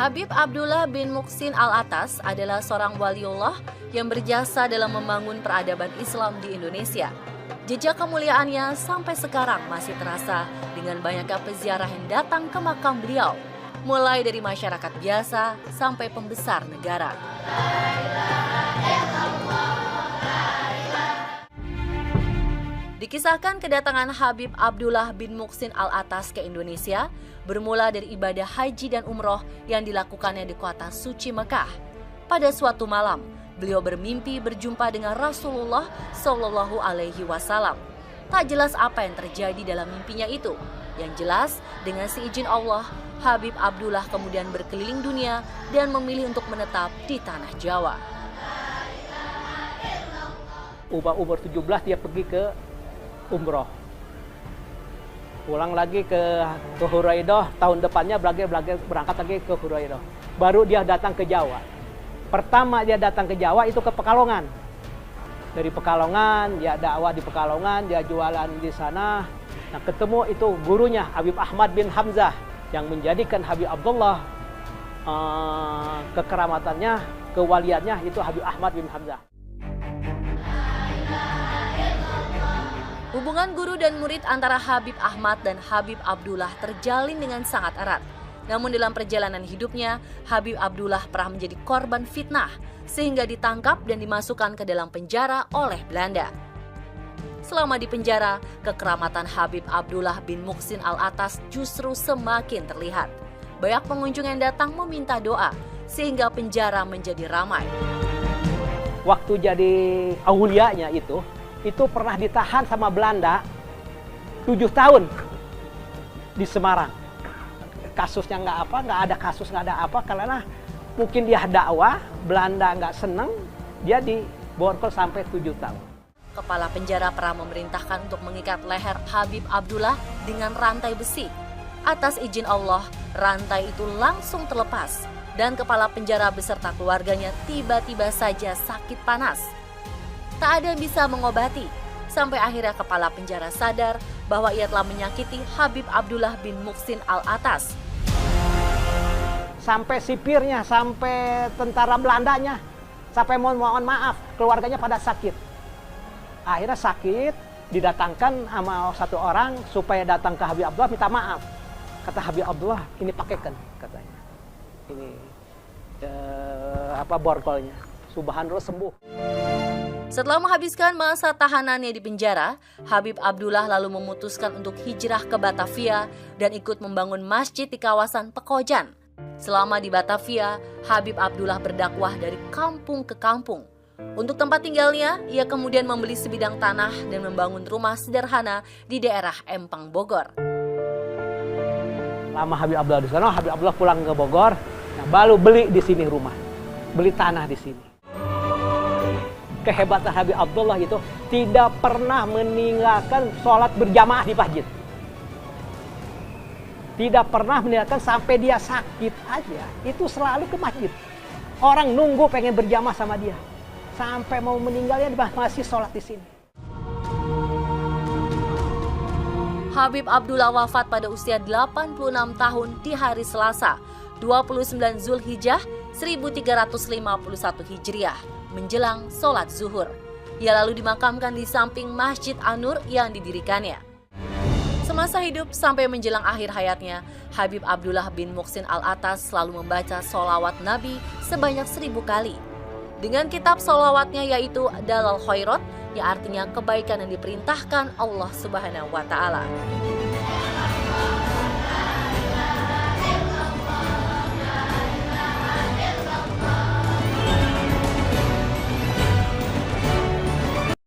Habib Abdullah bin Muhsin Al-Atas adalah seorang waliullah yang berjasa dalam membangun peradaban Islam di Indonesia. Jejak kemuliaannya sampai sekarang masih terasa dengan banyaknya peziarah yang datang ke makam beliau, mulai dari masyarakat biasa sampai pembesar negara. Dikisahkan kedatangan Habib Abdullah bin Muhsin Al-Atas ke Indonesia bermula dari ibadah haji dan umroh yang dilakukannya di kota suci Mekah. Pada suatu malam, beliau bermimpi berjumpa dengan Rasulullah Shallallahu Alaihi Wasallam. Tak jelas apa yang terjadi dalam mimpinya itu. Yang jelas, dengan seizin Allah, Habib Abdullah kemudian berkeliling dunia dan memilih untuk menetap di tanah Jawa. Umur 17 dia pergi ke umroh. Pulang lagi ke Huraidah, tahun depannya berangkat lagi ke Huraidah. Baru dia datang ke Jawa. Pertama dia datang ke Jawa itu ke Pekalongan. Dari Pekalongan, dia dakwah di Pekalongan, dia jualan di sana. Nah, ketemu itu gurunya Habib Ahmad bin Hamzah yang menjadikan Habib Abdullah kekeramatannya, kewaliannya itu Habib Ahmad bin Hamzah. Hubungan guru dan murid antara Habib Ahmad dan Habib Abdullah terjalin dengan sangat erat. Namun dalam perjalanan hidupnya, Habib Abdullah pernah menjadi korban fitnah sehingga ditangkap dan dimasukkan ke dalam penjara oleh Belanda. Selama di penjara, kekeramatan Habib Abdullah bin Muhsin Al-Atas justru semakin terlihat. Banyak pengunjung yang datang meminta doa sehingga penjara menjadi ramai. Waktu jadi aulianya itu pernah ditahan sama Belanda 7 tahun di Semarang. Kasusnya nggak ada kasus, nggak ada apa, karena mungkin dia dakwah, Belanda nggak seneng, dia diborgol sampai 7 tahun. Kepala penjara pernah memerintahkan untuk mengikat leher Habib Abdullah dengan rantai besi. Atas izin Allah, rantai itu langsung terlepas dan kepala penjara beserta keluarganya tiba-tiba saja sakit panas. Tak ada yang bisa mengobati, sampai akhirnya kepala penjara sadar bahwa ia telah menyakiti Habib Abdullah bin Muhsin Al-Atas. Sampai sipirnya, sampai tentara Belandanya, sampai mohon maaf, keluarganya pada sakit. Akhirnya sakit, didatangkan sama satu orang supaya datang ke Habib Abdullah minta maaf. Kata Habib Abdullah, ini pakaikan, katanya. Ini borgolnya. Subhanallah, sembuh. Setelah menghabiskan masa tahanannya di penjara, Habib Abdullah lalu memutuskan untuk hijrah ke Batavia dan ikut membangun masjid di kawasan Pekojan. Selama di Batavia, Habib Abdullah berdakwah dari kampung ke kampung. Untuk tempat tinggalnya, ia kemudian membeli sebidang tanah dan membangun rumah sederhana di daerah Empang, Bogor. Lama Habib Abdullah di sana, Habib Abdullah pulang ke Bogor, nah baru beli di sini rumah, beli tanah di sini. Kehebatan Habib Abdullah itu tidak pernah meninggalkan sholat berjamaah di masjid. Tidak pernah meninggalkan sampai dia sakit aja, itu selalu ke masjid. Orang nunggu pengen berjamaah sama dia. Sampai mau meninggalnya masih sholat di sini. Habib Abdullah wafat pada usia 86 tahun di hari Selasa, 29 Zulhijjah 1351 Hijriah. Menjelang sholat zuhur. Ia lalu dimakamkan di samping Masjid An-Nur yang didirikannya. Semasa hidup sampai menjelang akhir hayatnya, Habib Abdullah bin Muhsin Al-Atas selalu membaca sholawat Nabi sebanyak 1000 kali. Dengan kitab sholawatnya yaitu Dalal Khairat, yang artinya kebaikan yang diperintahkan Allah Subhanahu wa Ta'ala.